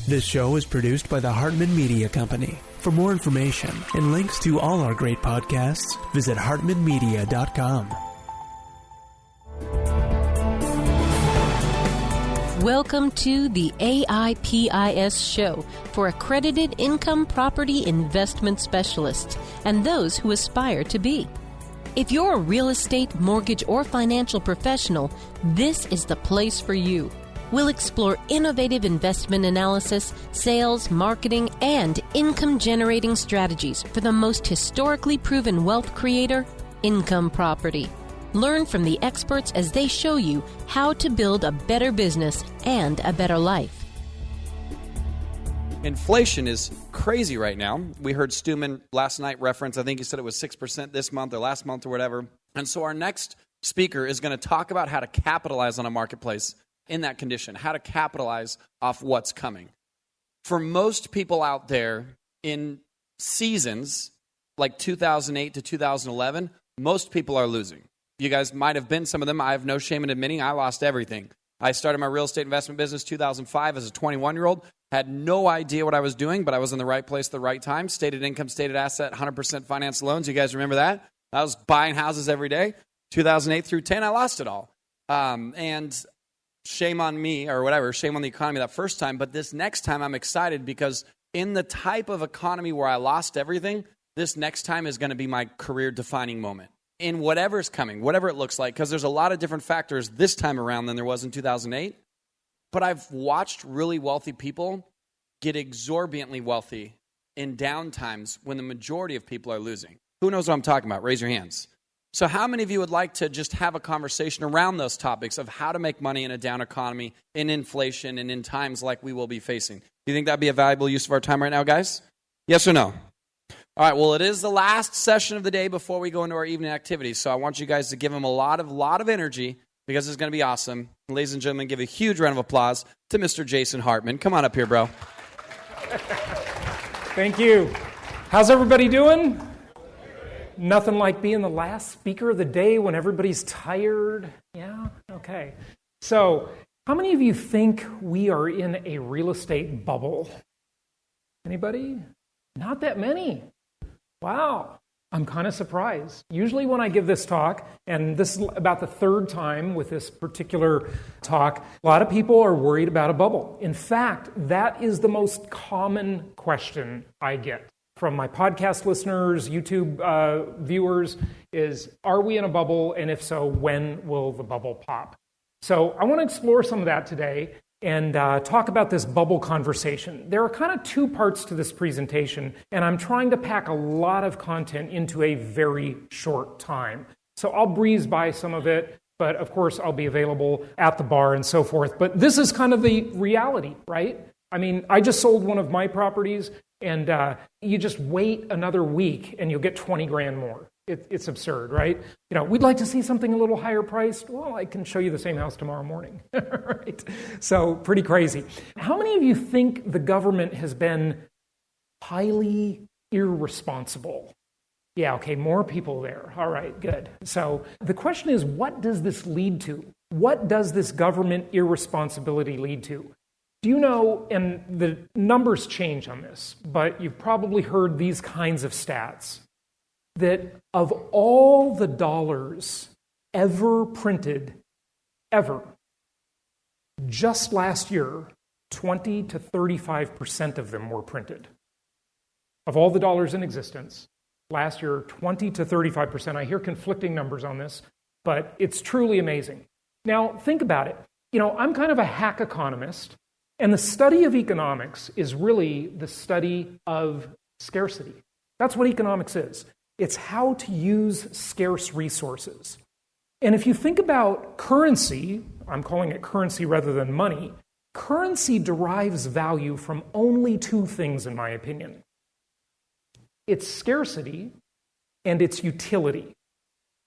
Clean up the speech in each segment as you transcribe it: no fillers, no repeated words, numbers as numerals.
This show is produced by the Hartman Media Company. For more information and links to all our great podcasts, visit hartmanmedia.com. Welcome to the AIPIS show for accredited income property investment specialists and those who aspire to be. If you're a real estate, mortgage, or financial professional, this is the place for you. We'll explore innovative investment analysis, sales, marketing, and income-generating strategies for the most historically proven wealth creator, income property. Learn from the experts as they show you how to build a better business and a better life. Inflation is crazy right now. We heard Stuman last night reference, I think he said it was 6% this month or last month or whatever. And so our next speaker is going to talk about how to capitalize on a marketplace in that condition, how to capitalize off what's coming. For most people out there in seasons like 2008 to 2011, most people are losing. You guys might have been some of them. I have no shame in admitting I lost everything. I started my real estate investment business 2005 as a 21-year-old. Had no idea what I was doing, but I was in the right place at the right time. Stated income, stated asset, 100% finance loans. You guys remember that? I was buying houses every day. 2008 through 10, I lost it all. And shame on me or whatever, shame on the economy that first time. But this next time I'm excited because in the type of economy where I lost everything, this next time is going to be my career-defining moment. In whatever's coming, whatever it looks like, because there's a lot of different factors this time around than there was in 2008. But I've watched really wealthy people get exorbitantly wealthy in down times when the majority of people are losing. Who knows what I'm talking about? Raise your hands. So how many of you would like to just have a conversation around those topics of how to make money in a down economy, in inflation, and in times like we will be facing? Do you think that would be a valuable use of our time right now, guys? Yes or no? All right, well, it is the last session of the day before we go into our evening activities, so I want you guys to give them a lot of energy because it's going to be awesome. Ladies and gentlemen, give a huge round of applause to Mr. Jason Hartman. Come on up here, bro. Thank you. How's everybody doing? Nothing like being the last speaker of the day when everybody's tired. Yeah? Okay. So, how many of you think we are in a real estate bubble? Anybody? Not that many. Wow. I'm kind of surprised. Usually when I give this talk, and this is about the third time with this particular talk, a lot of people are worried about a bubble. In fact, that is the most common question I get from my podcast listeners, YouTube viewers, is, are we in a bubble? And if so, when will the bubble pop? So I want to explore some of that today and talk about this bubble conversation. There are kind of two parts to this presentation, and I'm trying to pack a lot of content into a very short time. So I'll breeze by some of it, but of course I'll be available at the bar and so forth. But this is kind of the reality, right? I mean, I just sold one of my properties, and you just wait another week and you'll get 20 grand more. It's absurd, right? You know, we'd like to see something a little higher priced. Well, I can show you the same house tomorrow morning, right? So pretty crazy. How many of you think the government has been highly irresponsible? Yeah, okay, more people there. All right, good. So the question is, what does this lead to? What does this government irresponsibility lead to? Do you know, and the numbers change on this, but you've probably heard these kinds of stats, that of all the dollars ever printed, ever, just last year, 20 to 35% of them were printed. Of all the dollars in existence, last year, 20 to 35%. I hear conflicting numbers on this, but it's truly amazing. Now, think about it. You know, I'm kind of a hack economist, and the study of economics is really the study of scarcity. That's what economics is. It's how to use scarce resources. And if you think about currency, I'm calling it currency rather than money, currency derives value from only two things, in my opinion. It's scarcity and its utility.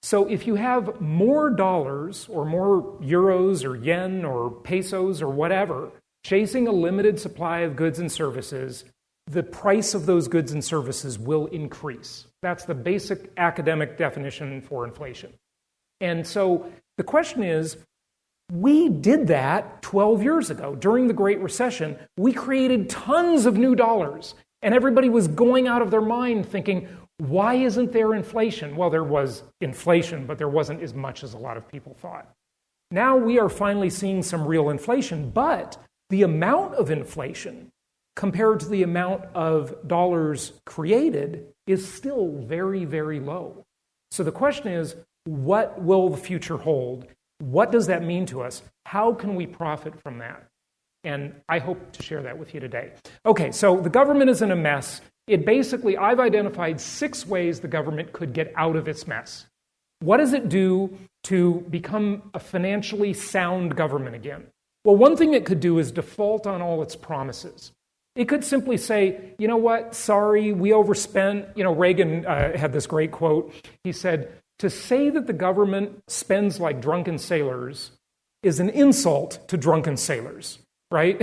So if you have more dollars or more euros or yen or pesos or whatever, chasing a limited supply of goods and services, the price of those goods and services will increase. That's the basic academic definition for inflation. And so the question is, We did that 12 years ago. During the Great Recession, we created tons of new dollars. And everybody was going out of their mind thinking, why isn't there inflation? Well, there was inflation, but there wasn't as much as a lot of people thought. Now we are finally seeing some real inflation, but the amount of inflation compared to the amount of dollars created is still very, very low. So the question is, what will the future hold? What does that mean to us? How can we profit from that? And I hope to share that with you today. Okay, so the government is in a mess. I've identified 6 ways the government could get out of its mess. What does it do to become a financially sound government again? Well, one thing it could do is default on all its promises. It could simply say, you know what, sorry, we overspent. Reagan had this great quote. He said, to say that the government spends like drunken sailors is an insult to drunken sailors, right?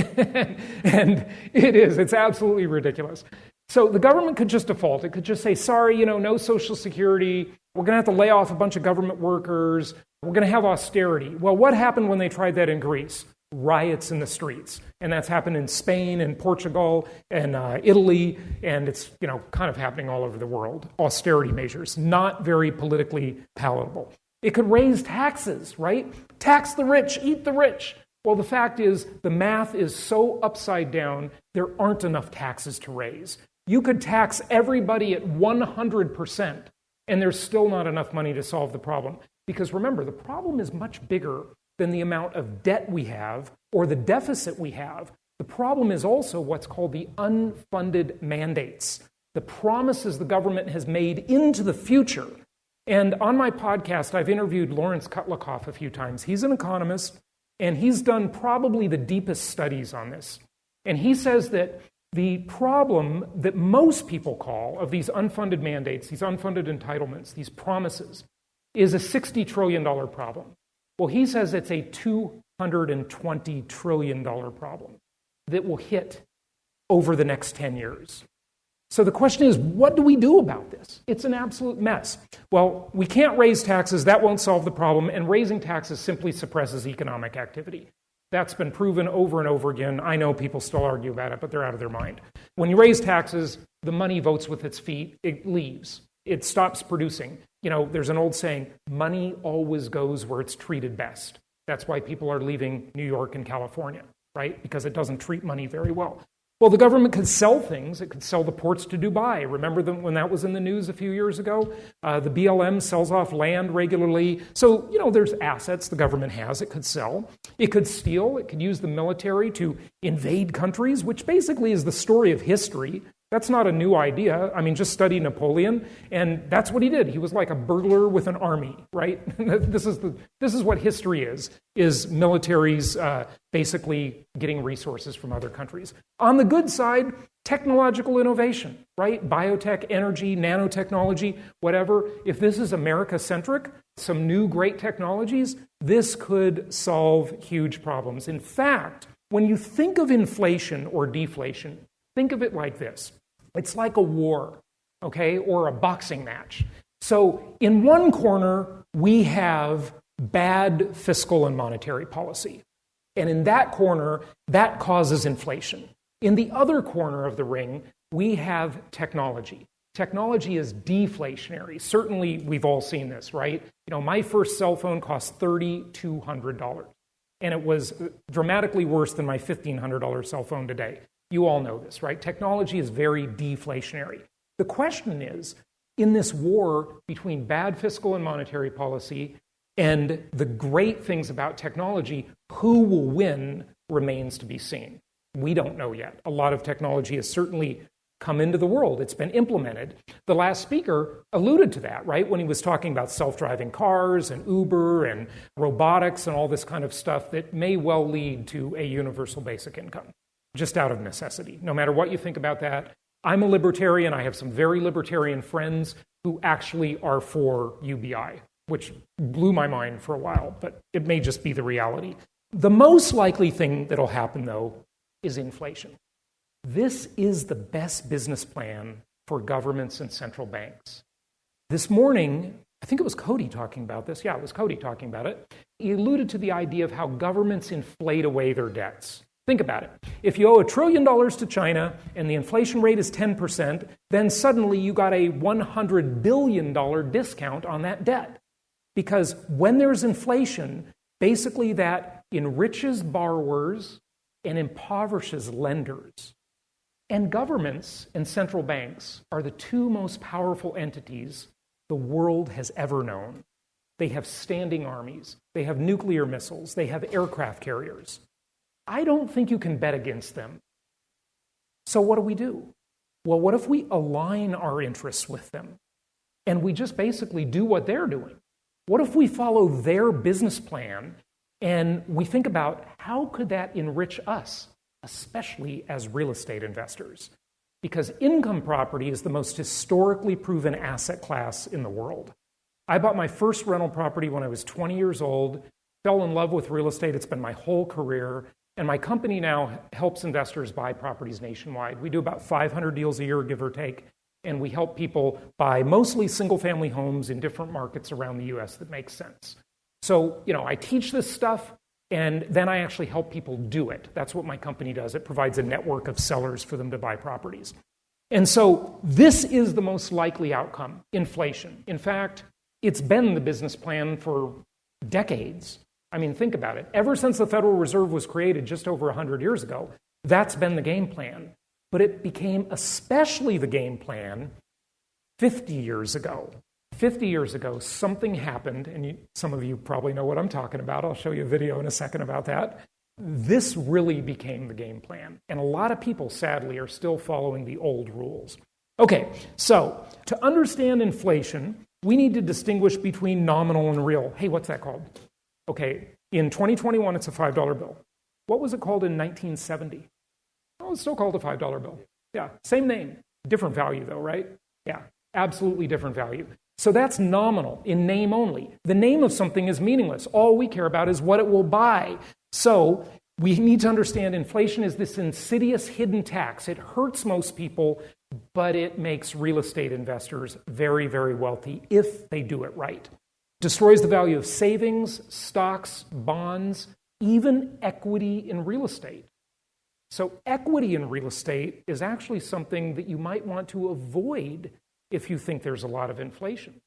And it is. It's absolutely ridiculous. So the government could just default. It could just say, sorry, no Social Security. We're going to have to lay off a bunch of government workers. We're going to have austerity. Well, what happened when they tried that in Greece? Riots in the streets. And that's happened in Spain and Portugal and Italy, and it's kind of happening all over the world. Austerity measures, not very politically palatable. It could raise taxes, right? Tax the rich, eat the rich. Well, the fact is, the math is so upside down, there aren't enough taxes to raise. You could tax everybody at 100%, and there's still not enough money to solve the problem. Because remember, the problem is much bigger than the amount of debt we have or the deficit we have. The problem is also what's called the unfunded mandates, the promises the government has made into the future. And on my podcast, I've interviewed Lawrence Kutlikoff a few times. He's an economist, and he's done probably the deepest studies on this. And he says that the problem that most people call of these unfunded mandates, these unfunded entitlements, these promises, is a $60 trillion problem. Well, he says it's a $220 trillion problem that will hit over the next 10 years. So the question is, what do we do about this? It's an absolute mess. Well, we can't raise taxes. That won't solve the problem. And raising taxes simply suppresses economic activity. That's been proven over and over again. I know people still argue about it, but they're out of their mind. When you raise taxes, the money votes with its feet. It leaves. It stops producing. There's an old saying, money always goes where it's treated best. That's why people are leaving New York and California, right? Because it doesn't treat money very well. Well, the government could sell things. It could sell the ports to Dubai. Remember when that was in the news a few years ago? The BLM sells off land regularly. So, there's assets the government has it could sell. It could steal. It could use the military to invade countries, which basically is the story of history. That's not a new idea. Just study Napoleon, and that's what he did. He was like a burglar with an army, right? This is what history is militaries basically getting resources from other countries. On the good side, technological innovation, right? Biotech, energy, nanotechnology, whatever. If this is America-centric, some new great technologies, this could solve huge problems. In fact, when you think of inflation or deflation, think of it like this. It's like a war, okay, or a boxing match. So in one corner, we have bad fiscal and monetary policy. And in that corner, that causes inflation. In the other corner of the ring, we have technology. Technology is deflationary. Certainly, we've all seen this, right? My first cell phone cost $3,200. And it was dramatically worse than my $1,500 cell phone today. You all know this, right? Technology is very deflationary. The question is, in this war between bad fiscal and monetary policy and the great things about technology, who will win remains to be seen. We don't know yet. A lot of technology has certainly come into the world. It's been implemented. The last speaker alluded to that, right? When he was talking about self-driving cars and Uber and robotics and all this kind of stuff that may well lead to a universal basic income. Just out of necessity. No matter what you think about that, I'm a libertarian. I have some very libertarian friends who actually are for UBI, which blew my mind for a while, but it may just be the reality. The most likely thing that'll happen, though, is inflation. This is the best business plan for governments and central banks. This morning, I think it was Cody talking about this. Yeah, it was Cody talking about it. He alluded to the idea of how governments inflate away their debts. Think about it. If you owe $1 trillion to China and the inflation rate is 10%, then suddenly you got a $100 billion discount on that debt. Because when there's inflation, basically that enriches borrowers and impoverishes lenders. And governments and central banks are the two most powerful entities the world has ever known. They have standing armies. They have nuclear missiles. They have aircraft carriers. I don't think you can bet against them. So what do? Well, what if we align our interests with them and we just basically do what they're doing? What if we follow their business plan and we think about how could that enrich us, especially as real estate investors? Because income property is the most historically proven asset class in the world. I bought my first rental property when I was 20 years old, fell in love with real estate. It's been my whole career. And my company now helps investors buy properties nationwide. We do about 500 deals a year, give or take. And we help people buy mostly single-family homes in different markets around the U.S. that make sense. So, I teach this stuff, and then I actually help people do it. That's what my company does. It provides a network of sellers for them to buy properties. And so this is the most likely outcome, inflation. In fact, it's been the business plan for decades. I mean, think about it. Ever since the Federal Reserve was created just over 100 years ago, that's been the game plan. But it became especially the game plan 50 years ago. 50 years ago, something happened, and some of you probably know what I'm talking about. I'll show you a video in a second about that. This really became the game plan. And a lot of people, sadly, are still following the old rules. Okay, so to understand inflation, we need to distinguish between nominal and real. Hey, what's that called? Okay, in 2021, it's a $5 bill. What was it called in 1970? Oh, it's still called a $5 bill. Yeah, same name. Different value, though, right? Yeah, absolutely different value. So that's nominal, in name only. The name of something is meaningless. All we care about is what it will buy. So we need to understand inflation is this insidious hidden tax. It hurts most people, but it makes real estate investors very, very wealthy if they do it right. Destroys the value of savings, stocks, bonds, even equity in real estate. So equity in real estate is actually something that you might want to avoid if you think there's a lot of inflation.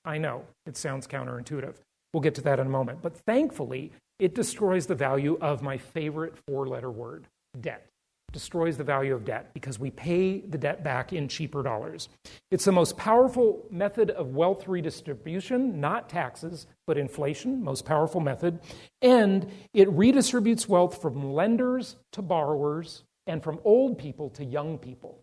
I know, it sounds counterintuitive. We'll get to that in a moment. But thankfully, it destroys the value of my favorite four-letter word, debt. Destroys the value of debt because we pay the debt back in cheaper dollars. It's the most powerful method of wealth redistribution, not taxes, but inflation, most powerful method. And it redistributes wealth from lenders to borrowers and from old people to young people.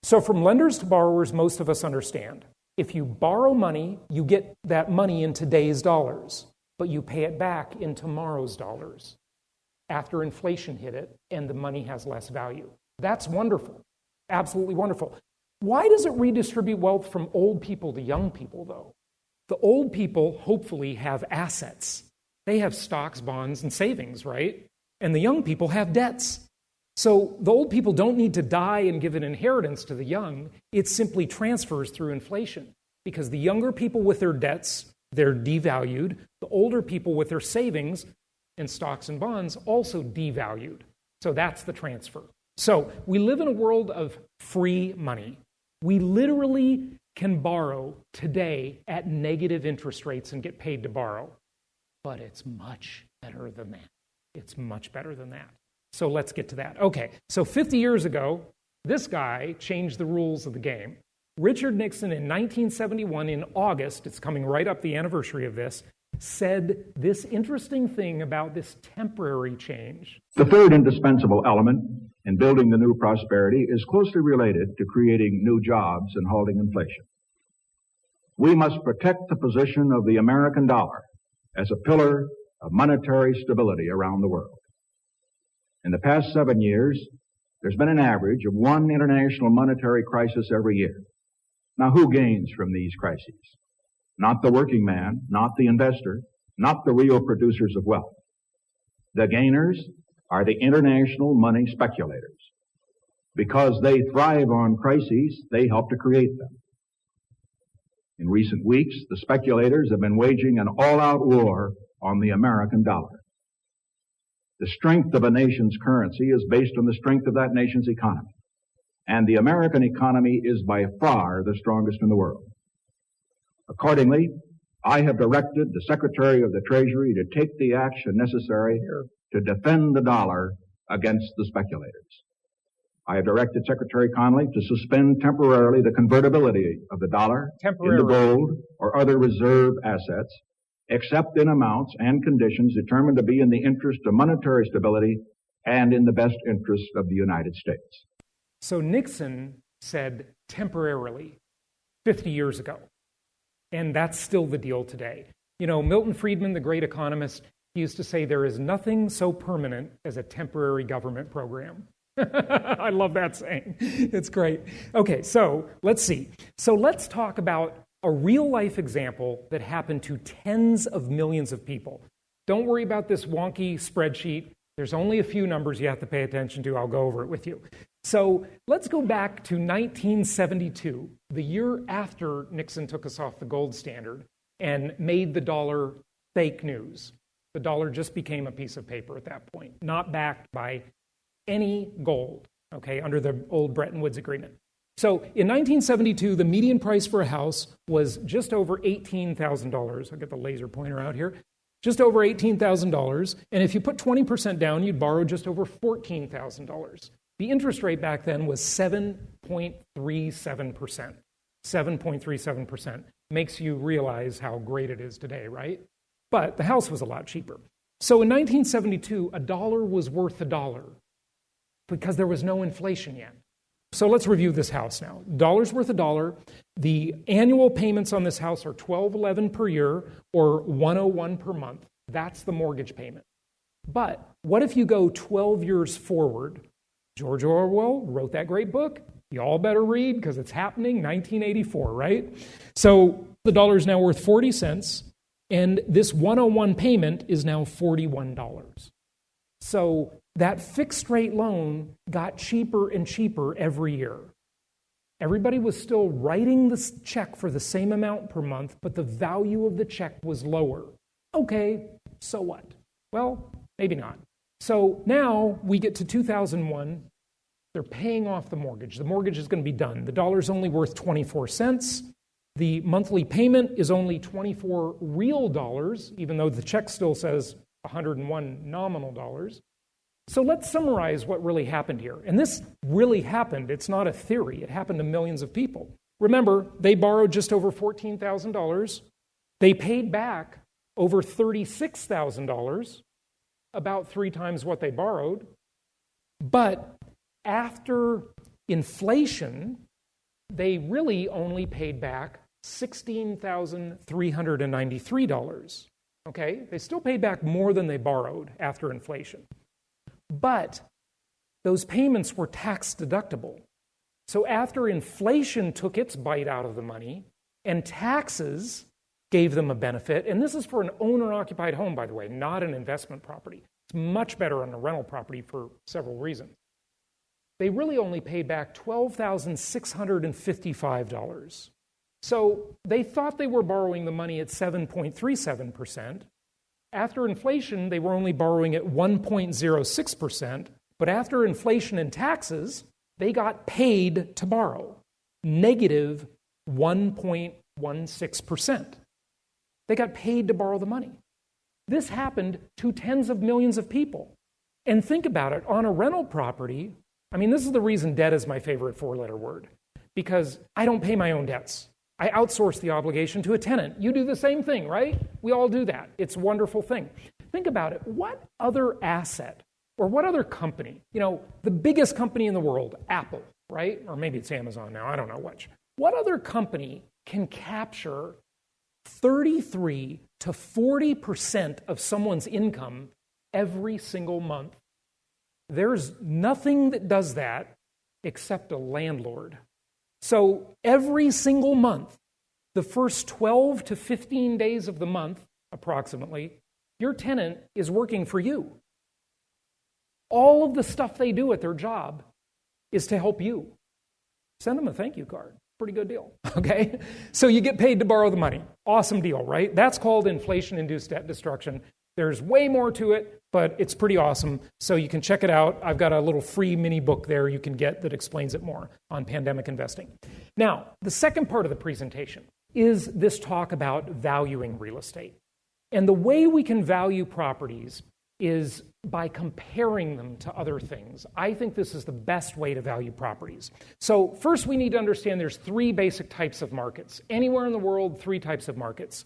So from lenders to borrowers, most of us understand. If you borrow money, you get that money in today's dollars, but you pay it back in tomorrow's dollars after inflation hit it and the money has less value. That's wonderful, absolutely wonderful. Why does it redistribute wealth from old people to young people, though? The old people hopefully have assets. They have stocks, bonds, and savings, right? And the young people have debts. So the old people don't need to die and give an inheritance to the young. It simply transfers through inflation because the younger people with their debts, they're devalued. The older people with their savings and stocks and bonds also devalued. So that's the transfer. So we live in a world of free money. We literally can borrow today at negative interest rates and get paid to borrow. But it's much better than that. It's much better than that. So let's get to that. Okay, so 50 years ago, this guy changed the rules of the game. Richard Nixon in 1971, in August, it's coming right up the anniversary of this, said this interesting thing about this temporary change. The third indispensable element in building the new prosperity is closely related to creating new jobs and halting inflation. We must protect the position of the American dollar as a pillar of monetary stability around the world. In the past 7 years, there's been an average of one international monetary crisis every year. Now, who gains from these crises? Not the working man, not the investor, not the real producers of wealth. The gainers are the international money speculators. Because they thrive on crises, they help to create them. In recent weeks, the speculators have been waging an all-out war on the American dollar. The strength of a nation's currency is based on the strength of that nation's economy. And the American economy is by far the strongest in the world. Accordingly, I have directed the Secretary of the Treasury to take the action necessary to defend the dollar against the speculators. I have directed Secretary Connally to suspend temporarily the convertibility of the dollar into gold or other reserve assets, except in amounts and conditions determined to be in the interest of monetary stability and in the best interest of the United States. So Nixon said temporarily 50 years ago, and that's still the deal today. You know, Milton Friedman, the great economist, he used to say there is nothing so permanent as a temporary government program. I love that saying. It's great. Okay, so let's see. So let's talk about a real-life example that happened to tens of millions of people. Don't worry about this wonky spreadsheet. There's only a few numbers you have to pay attention to. I'll go over it with you. So let's go back to 1972, the year after Nixon took us off the gold standard and made the dollar fake news. The dollar just became a piece of paper at that point, not backed by any gold, okay, under the old Bretton Woods Agreement. So in 1972, the median price for a house was just over $18,000. I'll get the laser pointer out here. Just over $18,000. And if you put 20% down, you'd borrow just over $14,000. The interest rate back then was 7.37%. 7.37% makes you realize how great it is today, right? But the house was a lot cheaper. So in 1972, a dollar was worth a dollar because there was no inflation yet. So let's review this house now. Dollar's worth a dollar. The annual payments on this house are $1,211 per year or $101 per month. That's the mortgage payment. But what if you go 12 years forward? George Orwell wrote that great book. You all better read because it's happening, 1984, right? So the dollar is now worth 40 cents, and this 101 payment is now $41. So that fixed rate loan got cheaper and cheaper every year. Everybody was still writing this check for the same amount per month, but the value of the check was lower. Okay, so what? Well, maybe not. So now we get to 2001. They're paying off the mortgage. The mortgage is going to be done. The dollar's only worth 24 cents. The monthly payment is only 24 real dollars, even though the check still says 101 nominal dollars. So let's summarize what really happened here. And this really happened. It's not a theory. It happened to millions of people. Remember, they borrowed just over $14,000. They paid back over $36,000, about 3 times what they borrowed. But after inflation, they really only paid back $16,393. Okay? They still paid back more than they borrowed after inflation. But those payments were tax deductible. So after inflation took its bite out of the money and taxes gave them a benefit, and this is for an owner-occupied home, by the way, not an investment property. It's much better on a rental property for several reasons. They really only paid back $12,655. So they thought they were borrowing the money at 7.37%. After inflation, they were only borrowing at 1.06%, but after inflation and taxes, they got paid to borrow, negative 1.16%. They got paid to borrow the money. This happened to tens of millions of people. And think about it, on a rental property, I mean, this is the reason debt is my favorite 4-letter word, because I don't pay my own debts. I outsource the obligation to a tenant. You do the same thing, right? We all do that. It's a wonderful thing. Think about it. What other asset or what other company, you know, the biggest company in the world, Apple, right? Or maybe it's Amazon now, I don't know which. What other company can capture 33 to 40% of someone's income every single month? There's nothing that does that except a landlord. So every single month, the first 12 to 15 days of the month, approximately, your tenant is working for you. All of the stuff they do at their job is to help you. Send them a thank you card. Pretty good deal, okay? So you get paid to borrow the money. Awesome deal, right? That's called Inflation Induced Debt Destruction. There's way more to it, but it's pretty awesome. So you can check it out. I've got a little free mini book there you can get that explains it more on pandemic investing. Now, the second part of the presentation is this talk about valuing real estate. And the way we can value properties is by comparing them to other things. I think this is the best way to value properties. So first we need to understand there's three basic types of markets. Anywhere in the world, three types of markets.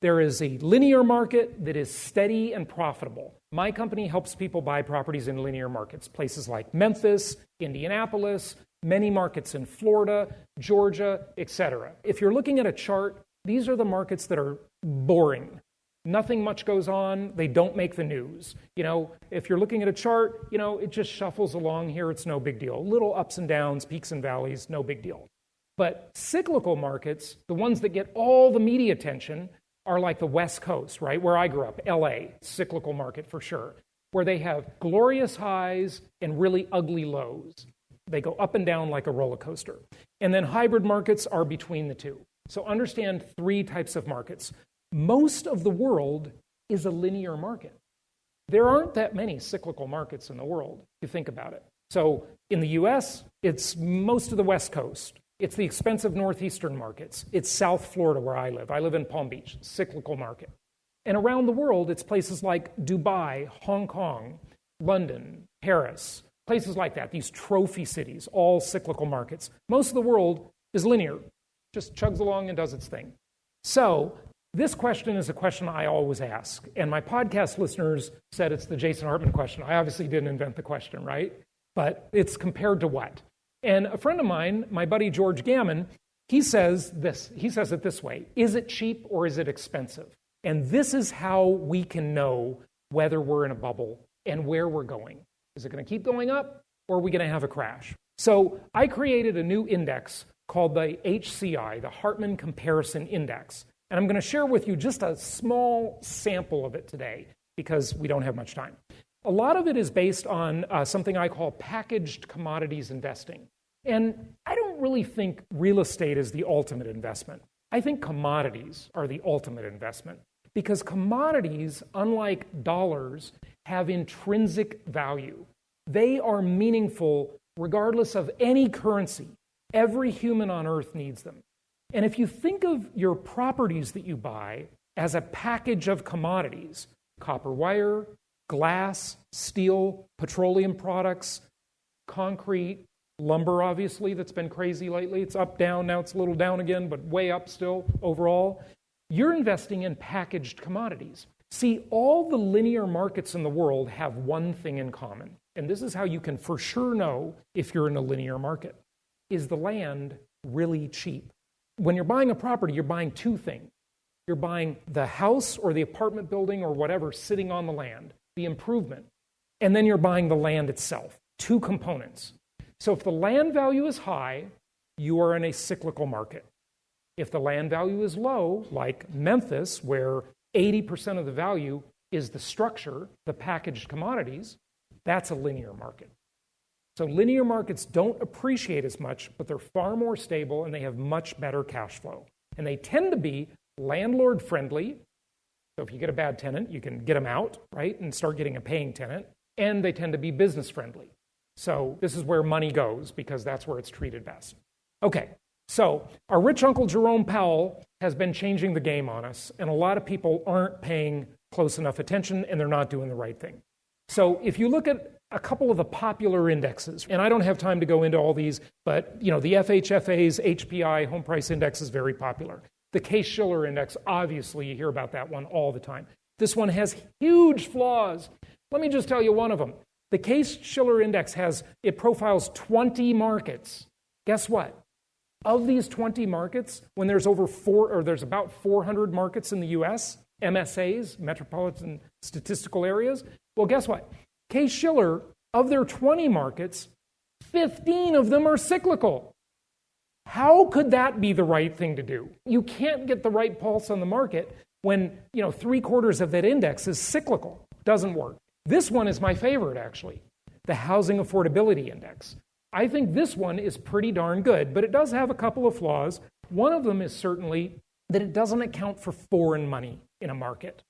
There is a linear market that is steady and profitable. My company helps people buy properties in linear markets, places like Memphis, Indianapolis, many markets in Florida, Georgia, etc. If you're looking at a chart, these are the markets that are boring. Nothing much goes on. They don't make the news. If you're looking at a chart, it just shuffles along here. It's no big deal. Little ups and downs, peaks and valleys, no big deal. But cyclical markets, the ones that get all the media attention, are like the West Coast, right? Where I grew up, LA, cyclical market for sure, where they have glorious highs and really ugly lows. They go up and down like a roller coaster. And then hybrid markets are between the two. So understand three types of markets. Most of the world is a linear market. There aren't that many cyclical markets in the world, if you think about it. So in the US, it's most of the West Coast. It's the expensive northeastern markets. It's South Florida where I live. I live in Palm Beach, cyclical market. And around the world, it's places like Dubai, Hong Kong, London, Paris, places like that, these trophy cities, all cyclical markets. Most of the world is linear, just chugs along and does its thing. So this question is a question I always ask, and my podcast listeners said it's the Jason Hartman question. I obviously didn't invent the question, right? But it's compared to what? And a friend of mine, my buddy George Gammon, he says it this way: is it cheap or is it expensive? And this is how we can know whether we're in a bubble and where we're going. Is it going to keep going up, or are we going to have a crash? So I created a new index called the HCI, the Hartman Comparison Index. And I'm going to share with you just a small sample of it today because we don't have much time. A lot of it is based on something I call packaged commodities investing. And I don't really think real estate is the ultimate investment. I think commodities are the ultimate investment because commodities, unlike dollars, have intrinsic value. They are meaningful regardless of any currency. Every human on earth needs them. And if you think of your properties that you buy as a package of commodities, copper wire, glass, steel, petroleum products, concrete, lumber, obviously, that's been crazy lately. It's up, down, now it's a little down again, but way up still overall. You're investing in packaged commodities. See, all the linear markets in the world have one thing in common, and this is how you can for sure know if you're in a linear market. Is the land really cheap? When you're buying a property, you're buying two things. You're buying the house or the apartment building or whatever sitting on the land, the improvement, and then you're buying the land itself, two components. So if the land value is high, you are in a cyclical market. If the land value is low, like Memphis, where 80% of the value is the structure, the packaged commodities, that's a linear market. So linear markets don't appreciate as much, but they're far more stable and they have much better cash flow. And they tend to be landlord friendly. So if you get a bad tenant, you can get them out, right, and start getting a paying tenant. And they tend to be business friendly. So this is where money goes because that's where it's treated best. Okay, so our rich Uncle Jerome Powell has been changing the game on us, and a lot of people aren't paying close enough attention and they're not doing the right thing. So if you look at a couple of the popular indexes, and I don't have time to go into all these, but the FHFA's HPI, Home Price Index, is very popular. The Case-Shiller Index, obviously, you hear about that one all the time. This one has huge flaws. Let me just tell you one of them. The Case-Shiller Index profiles 20 markets. Guess what? Of these 20 markets, when there's there's about 400 markets in the US, MSAs, Metropolitan Statistical Areas, well, guess what? Case-Shiller, of their 20 markets, 15 of them are cyclical. How could that be the right thing to do? You can't get the right pulse on the market when 3/4 of that index is cyclical. Doesn't work. This one is my favorite, actually, the Housing Affordability Index. I think this one is pretty darn good, but it does have a couple of flaws. One of them is certainly that it doesn't account for foreign money in a market,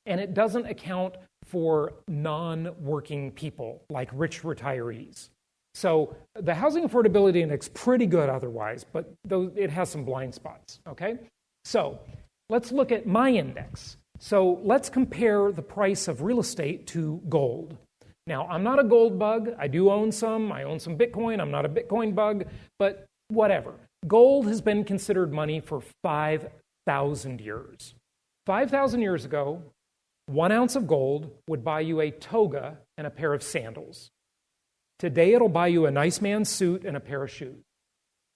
and it doesn't account for non-working people like rich retirees. So the Housing Affordability Index pretty good otherwise, but it has some blind spots, okay? So let's look at my index. So let's compare the price of real estate to gold. Now, I'm not a gold bug. I do own some. I own some Bitcoin. I'm not a Bitcoin bug, but whatever. Gold has been considered money for 5,000 years. 5,000 years ago, 1 ounce of gold would buy you a toga and a pair of sandals. Today, it'll buy you a nice man's suit and a pair of shoes.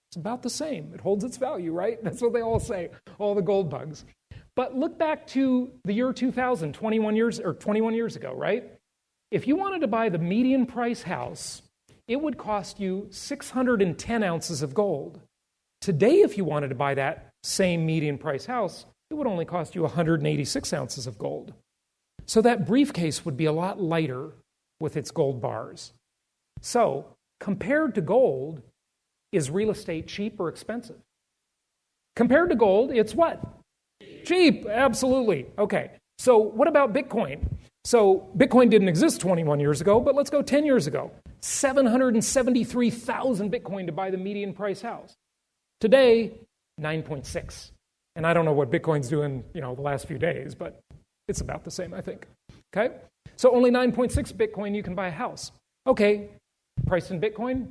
It's about the same. It holds its value, right? That's what they all say, all the gold bugs. But look back to the year 2000, 21 years ago, right? If you wanted to buy the median price house, it would cost you 610 ounces of gold. Today, if you wanted to buy that same median price house, it would only cost you 186 ounces of gold. So that briefcase would be a lot lighter with its gold bars. So, compared to gold, is real estate cheap or expensive? Compared to gold, it's what? Cheap, absolutely. Okay, so what about Bitcoin? So Bitcoin didn't exist 21 years ago, but let's go 10 years ago. 773,000 Bitcoin to buy the median price house. Today, 9.6. And I don't know what Bitcoin's doing, the last few days, but it's about the same, I think. Okay? So only 9.6 Bitcoin you can buy a house. Okay, price in Bitcoin?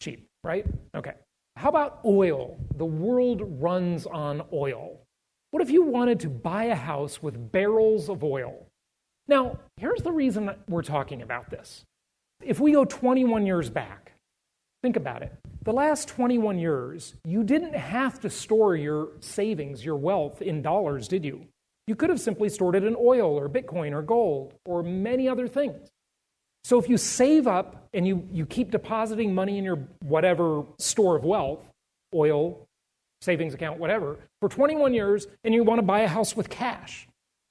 Cheap, right? Okay. How about oil? The world runs on oil. What if you wanted to buy a house with barrels of oil? Now, here's the reason we're talking about this. If we go 21 years back, think about it. The last 21 years, you didn't have to store your savings, your wealth in dollars, did you? You could have simply stored it in oil or Bitcoin or gold or many other things. So if you save up and you keep depositing money in your whatever store of wealth, oil, savings account, whatever, for 21 years, and you want to buy a house with cash,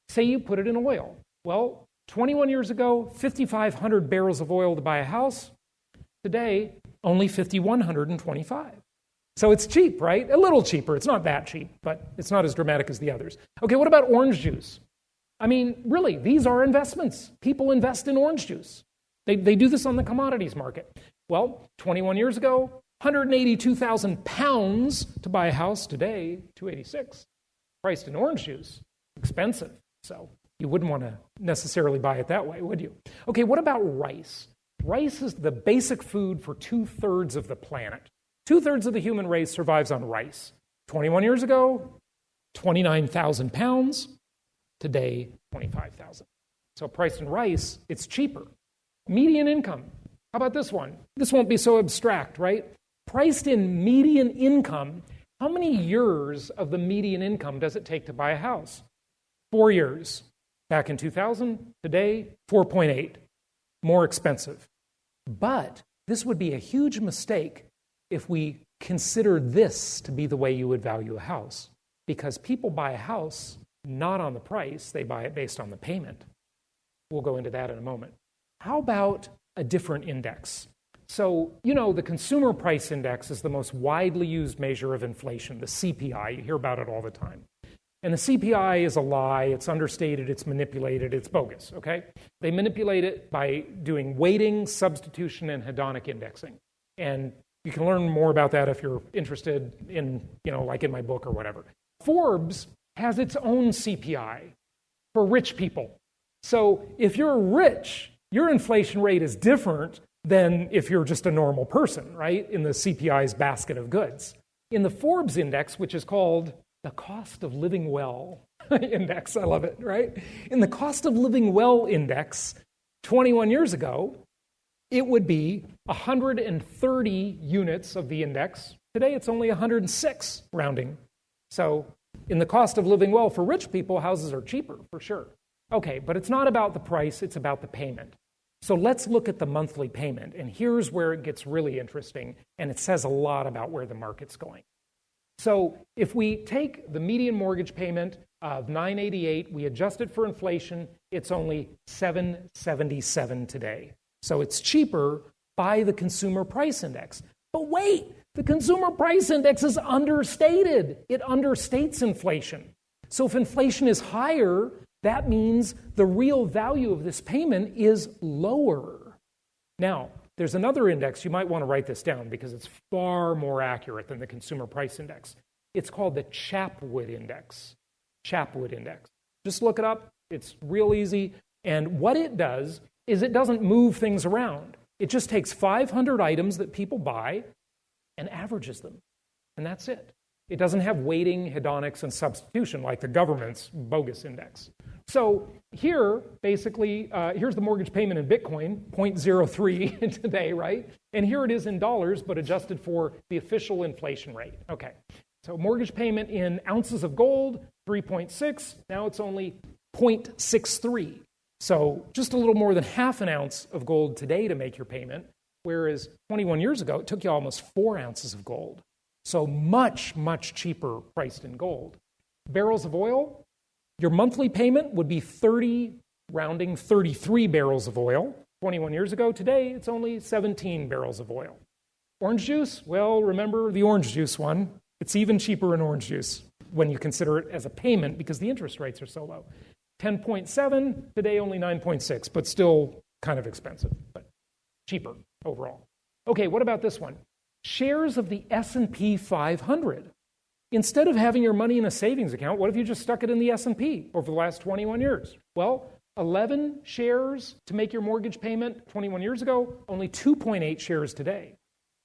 say you put it in oil. Well, 21 years ago, 5,500 barrels of oil to buy a house. Today, only 5,125. So it's cheap, right? A little cheaper. It's not that cheap, but it's not as dramatic as the others. Okay, what about orange juice? I mean, really, these are investments. People invest in orange juice. They do this on the commodities market. Well, 21 years ago, 182,000 pounds to buy a house. Today, 286. Priced in orange juice, expensive. So you wouldn't want to necessarily buy it that way, would you? Okay, what about rice? Rice is the basic food for 2/3 of the planet. 2/3 of the human race survives on rice. 21 years ago, 29,000 pounds. Today, 25,000. So priced in rice, it's cheaper. Median income. How about this one? This won't be so abstract, right? Priced in median income, how many years of the median income does it take to buy a house? 4 years. Back in 2000, today, 4.8. More expensive. But this would be a huge mistake if we consider this to be the way you would value a house. Because people buy a house not on the price, they buy it based on the payment. We'll go into that in a moment. How about a different index? So, the Consumer Price Index is the most widely used measure of inflation, the CPI. You hear about it all the time. And the CPI is a lie, it's understated, it's manipulated, it's bogus, okay? They manipulate it by doing weighting, substitution, and hedonic indexing. And you can learn more about that if you're interested in, like in my book or whatever. Forbes has its own CPI for rich people. So if you're rich, your inflation rate is different than if you're just a normal person, right? In the CPI's basket of goods. In the Forbes index, which is called the Cost of Living Well index, I love it, right? In the Cost of Living Well index, 21 years ago, it would be 130 units of the index. Today, it's only 106, rounding. So in the Cost of Living Well for rich people, houses are cheaper, for sure. Okay, but it's not about the price, it's about the payment. So let's look at the monthly payment, and here's where it gets really interesting, and it says a lot about where the market's going. So if we take the median mortgage payment of $988, we adjust it for inflation, it's only $777 today. So it's cheaper, by the Consumer Price Index. But wait, the Consumer Price Index is understated. It understates inflation. So if inflation is higher, that means the real value of this payment is lower. Now, there's another index. You might want to write this down because it's far more accurate than the Consumer Price Index. It's called the Chapwood Index. Chapwood Index. Just look it up. It's real easy. And what it does is it doesn't move things around. It just takes 500 items that people buy and averages them. And that's it. It doesn't have weighting, hedonics, and substitution like the government's bogus index. So here, basically, here's the mortgage payment in Bitcoin, 0.03 today, right? And here it is in dollars, but adjusted for the official inflation rate. Okay, so mortgage payment in ounces of gold, 3.6. Now it's only 0.63. So just a little more than half an ounce of gold today to make your payment, whereas 21 years ago, it took you almost 4 ounces of gold. So much, much cheaper priced in gold. Barrels of oil, your monthly payment would be 33 barrels of oil. 21 years ago, today, it's only 17 barrels of oil. Orange juice, well, remember the orange juice one. It's even cheaper in orange juice when you consider it as a payment because the interest rates are so low. 10.7, today only 9.6, but still kind of expensive, but cheaper overall. Okay, what about this one? Shares of the S&P 500. Instead of having your money in a savings account, what if you just stuck it in the S&P over the last 21 years? Well, 11 shares to make your mortgage payment 21 years ago, only 2.8 shares today.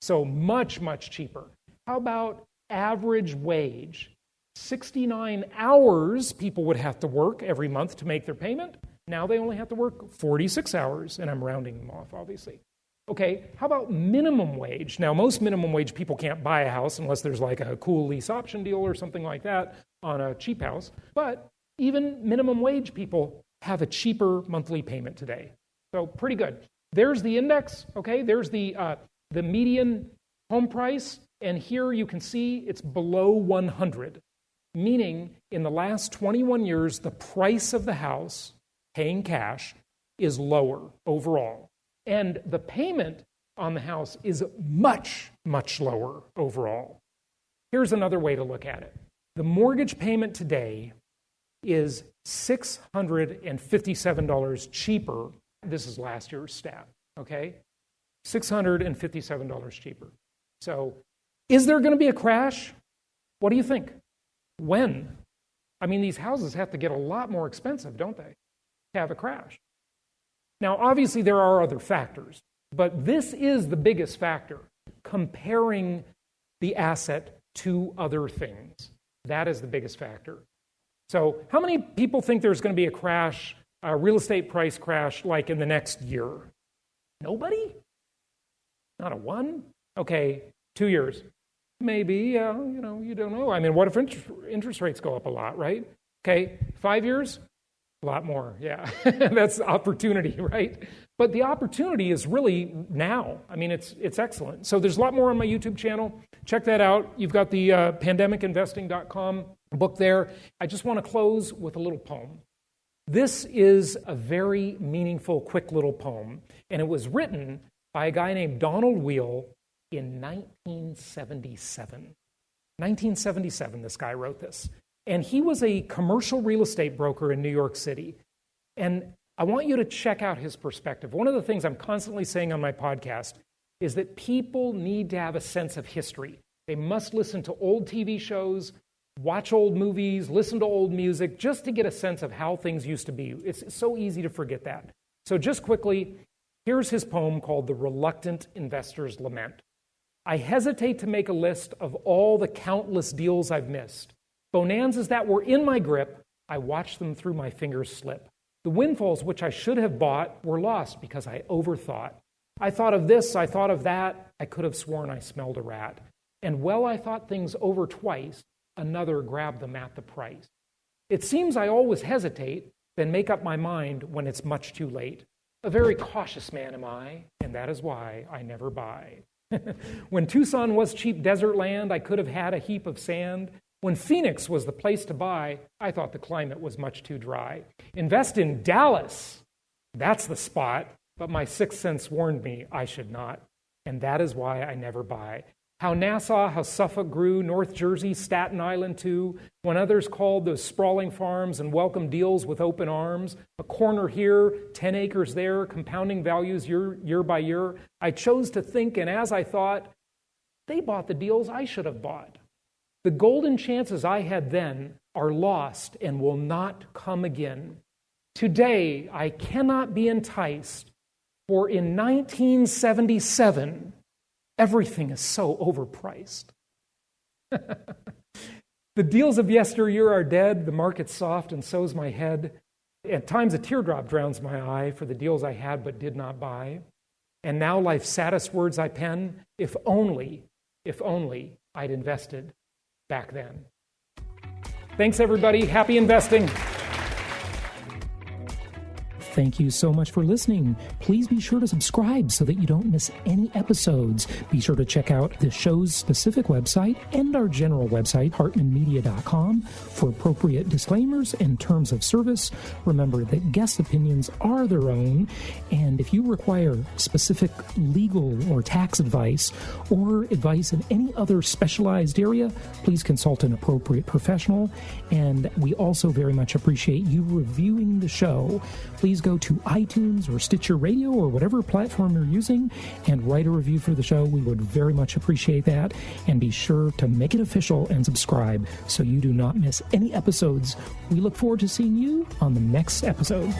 So much, much cheaper. How about average wage? 69 hours people would have to work every month to make their payment. Now they only have to work 46 hours, and I'm rounding them off, obviously. Okay, how about minimum wage? Now, most minimum wage people can't buy a house unless there's like a cool lease option deal or something like that on a cheap house. But even minimum wage people have a cheaper monthly payment today. So pretty good. There's the index, okay? There's the median home price. And here you can see it's below 100, meaning in the last 21 years, the price of the house, paying cash, is lower overall. And the payment on the house is much, much lower overall. Here's another way to look at it. The mortgage payment today is $657 cheaper. This is last year's stat, okay? $657 cheaper. So is there going to be a crash? What do you think? When? I mean, these houses have to get a lot more expensive, don't they, to have a crash? Now, obviously, there are other factors, but this is the biggest factor, comparing the asset to other things. That is the biggest factor. So how many people think there's going to be a crash, a real estate price crash, like in the next year? Nobody? Not a one? Okay, 2 years. Maybe, you don't know. I mean, what if interest rates go up a lot, right? Okay, 5 years? A lot more, yeah. That's opportunity, right? But the opportunity is really now. I mean, it's excellent. So there's a lot more on my YouTube channel. Check that out. You've got the pandemicinvesting.com book there. I just want to close with a little poem. This is a very meaningful, quick little poem, and it was written by a guy named Donald Wheel in 1977. 1977, this guy wrote this. And he was a commercial real estate broker in New York City. And I want you to check out his perspective. One of the things I'm constantly saying on my podcast is that people need to have a sense of history. They must listen to old TV shows, watch old movies, listen to old music, just to get a sense of how things used to be. It's so easy to forget that. So just quickly, here's his poem called The Reluctant Investor's Lament. I hesitate to make a list of all the countless deals I've missed. Bonanzas that were in my grip, I watched them through my fingers slip. The windfalls which I should have bought were lost because I overthought. I thought of this, I thought of that, I could have sworn I smelled a rat. And well, I thought things over twice, another grabbed them at the price. It seems I always hesitate, then make up my mind when it's much too late. A very cautious man am I, and that is why I never buy. When Tucson was cheap desert land, I could have had a heap of sand. When Phoenix was the place to buy, I thought the climate was much too dry. Invest in Dallas. That's the spot. but my sixth sense warned me I should not, and that is why I never buy. How Nassau, how Suffolk grew, North Jersey, Staten Island too, when others called those sprawling farms and welcomed deals with open arms, a corner here, 10 acres there, compounding values year by year, I chose to think, and as I thought, they bought the deals I should have bought. The golden chances I had then are lost and will not come again. Today, I cannot be enticed, for in 1977, everything is so overpriced. The deals of yesteryear are dead, the market's soft, and so's my head. At times a teardrop drowns my eye for the deals I had but did not buy. And now life's saddest words I pen, if only I'd invested back then. Thanks, everybody. Happy investing. Thank you so much for listening. Please be sure to subscribe so that you don't miss any episodes. Be sure to check out the show's specific website and our general website, hartmanmedia.com, for appropriate disclaimers and terms of service. Remember that guest opinions are their own, and if you require specific legal or tax advice or advice in any other specialized area, please consult an appropriate professional. And we also very much appreciate you reviewing the show. Please go to iTunes or Stitcher Radio or whatever platform you're using and write a review for the show. We would very much appreciate that. And be sure to make it official and subscribe so you do not miss any episodes. We look forward to seeing you on the next episode.